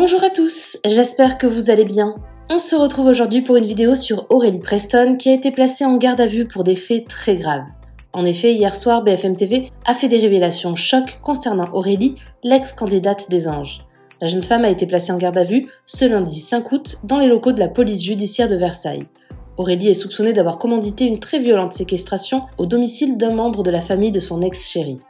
Bonjour à tous, j'espère que vous allez bien. On se retrouve aujourd'hui pour une vidéo sur Aurélie Preston qui a été placée en garde à vue pour des faits très graves. En effet, hier soir, BFM TV a fait des révélations chocs concernant Aurélie, l'ex-candidate des Anges. La jeune femme a été placée en garde à vue ce lundi 5 août dans les locaux de la police judiciaire de Versailles. Aurélie est soupçonnée d'avoir commandité une très violente séquestration au domicile d'un membre de la famille de son ex-chéri.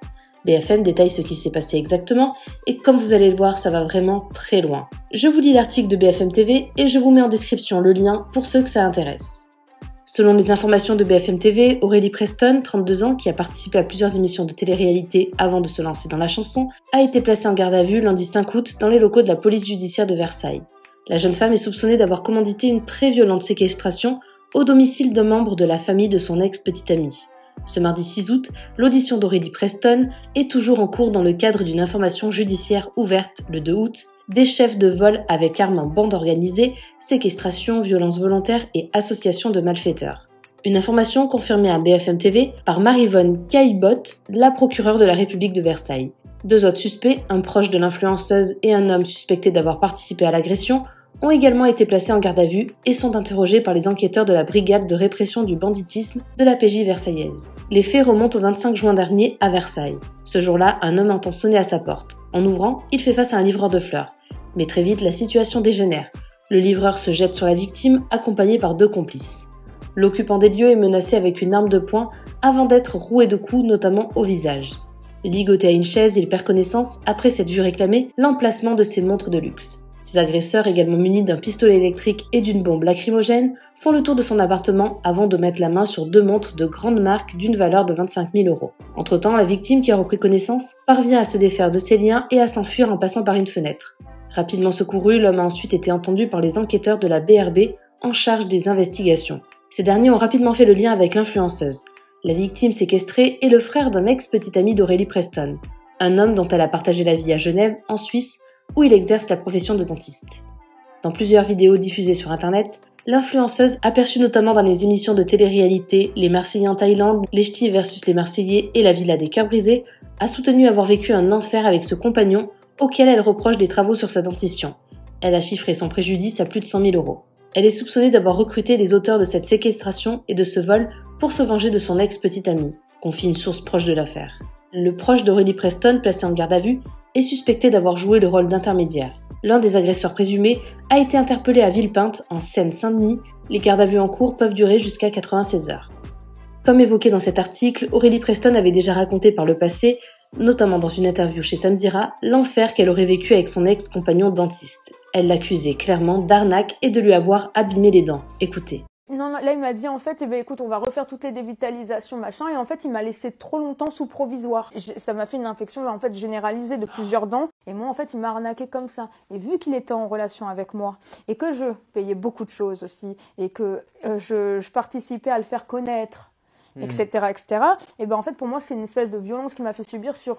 BFM détaille ce qui s'est passé exactement et comme vous allez le voir, ça va vraiment très loin. Je vous lis l'article de BFM TV et je vous mets en description le lien pour ceux que ça intéresse. Selon les informations de BFM TV, Aurélie Preston, 32 ans, qui a participé à plusieurs émissions de télé-réalité avant de se lancer dans la chanson, a été placée en garde à vue lundi 5 août dans les locaux de la police judiciaire de Versailles. La jeune femme est soupçonnée d'avoir commandité une très violente séquestration au domicile d'un membre de la famille de son ex-petite amie. Ce mardi 6 août, l'audition d'Aurélie Preston est toujours en cours dans le cadre d'une information judiciaire ouverte le 2 août, des chefs de vol avec armes en bande organisée, séquestration, violence volontaire et association de malfaiteurs. Une information confirmée à BFM TV par Maryvonne Caillebotte, la procureure de la République de Versailles. Deux autres suspects, un proche de l'influenceuse et un homme suspecté d'avoir participé à l'agression, ont également été placés en garde à vue et sont interrogés par les enquêteurs de la brigade de répression du banditisme de la PJ versaillaise. Les faits remontent au 25 juin dernier à Versailles. Ce jour-là, un homme entend sonner à sa porte. En ouvrant, il fait face à un livreur de fleurs. Mais très vite, la situation dégénère. Le livreur se jette sur la victime, accompagné par deux complices. L'occupant des lieux est menacé avec une arme de poing avant d'être roué de coups, notamment au visage. Ligoté à une chaise, il perd connaissance, après s'être vu réclamer l'emplacement de ses montres de luxe. Ses agresseurs, également munis d'un pistolet électrique et d'une bombe lacrymogène, font le tour de son appartement avant de mettre la main sur deux montres de grande marque d'une valeur de 25 000 €. Entre-temps, la victime, qui a repris connaissance, parvient à se défaire de ses liens et à s'enfuir en passant par une fenêtre. Rapidement secouru, l'homme a ensuite été entendu par les enquêteurs de la BRB en charge des investigations. Ces derniers ont rapidement fait le lien avec l'influenceuse. La victime séquestrée est le frère d'un ex-petit ami d'Aurélie Preston, un homme dont elle a partagé la vie à Genève, en Suisse, où il exerce la profession de dentiste. Dans plusieurs vidéos diffusées sur internet, l'influenceuse, aperçue notamment dans les émissions de télé-réalité Les Marseillais en Thaïlande, Les Ch'tis versus les Marseillais et La Villa des Cœurs Brisés, a soutenu avoir vécu un enfer avec ce compagnon auquel elle reproche des travaux sur sa dentition. Elle a chiffré son préjudice à plus de 100 000 €. Elle est soupçonnée d'avoir recruté les auteurs de cette séquestration et de ce vol pour se venger de son ex-petite amie, confie une source proche de l'affaire. Le proche d'Aurélie Preston, placé en garde à vue, est suspecté d'avoir joué le rôle d'intermédiaire. L'un des agresseurs présumés a été interpellé à Villepinte, en Seine-Saint-Denis. Les gardes à vue en cours peuvent durer jusqu'à 96 heures. Comme évoqué dans cet article, Aurélie Preston avait déjà raconté par le passé, notamment dans une interview chez Samzira, l'enfer qu'elle aurait vécu avec son ex-compagnon dentiste. Elle l'accusait clairement d'arnaque et de lui avoir abîmé les dents. Écoutez. Non, là il m'a dit en fait, écoute, on va refaire toutes les dévitalisations, machin, et en fait il m'a laissé trop longtemps sous provisoire. Ça m'a fait une infection en fait généralisée de plusieurs dents, et moi en fait il m'a arnaqué comme ça. Et vu qu'il était en relation avec moi, et que je payais beaucoup de choses aussi, et que je participais à le faire connaître, etc., et ben en fait pour moi c'est une espèce de violence qu'il m'a fait subir sur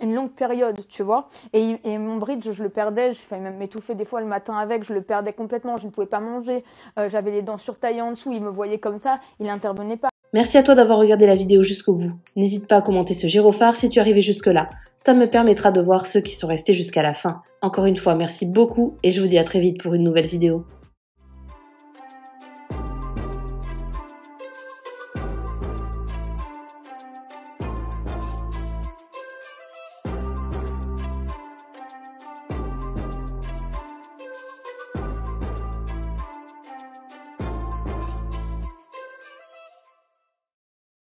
une longue période, tu vois, et mon bridge, je le perdais, je faisais même m'étouffer des fois le matin avec, je le perdais complètement, je ne pouvais pas manger, j'avais les dents surtaillées en dessous, il me voyait comme ça, il n'intervenait pas. Merci à toi d'avoir regardé la vidéo jusqu'au bout. N'hésite pas à commenter ce gyrophare si tu es arrivé jusque-là. Ça me permettra de voir ceux qui sont restés jusqu'à la fin. Encore une fois, merci beaucoup et je vous dis à très vite pour une nouvelle vidéo.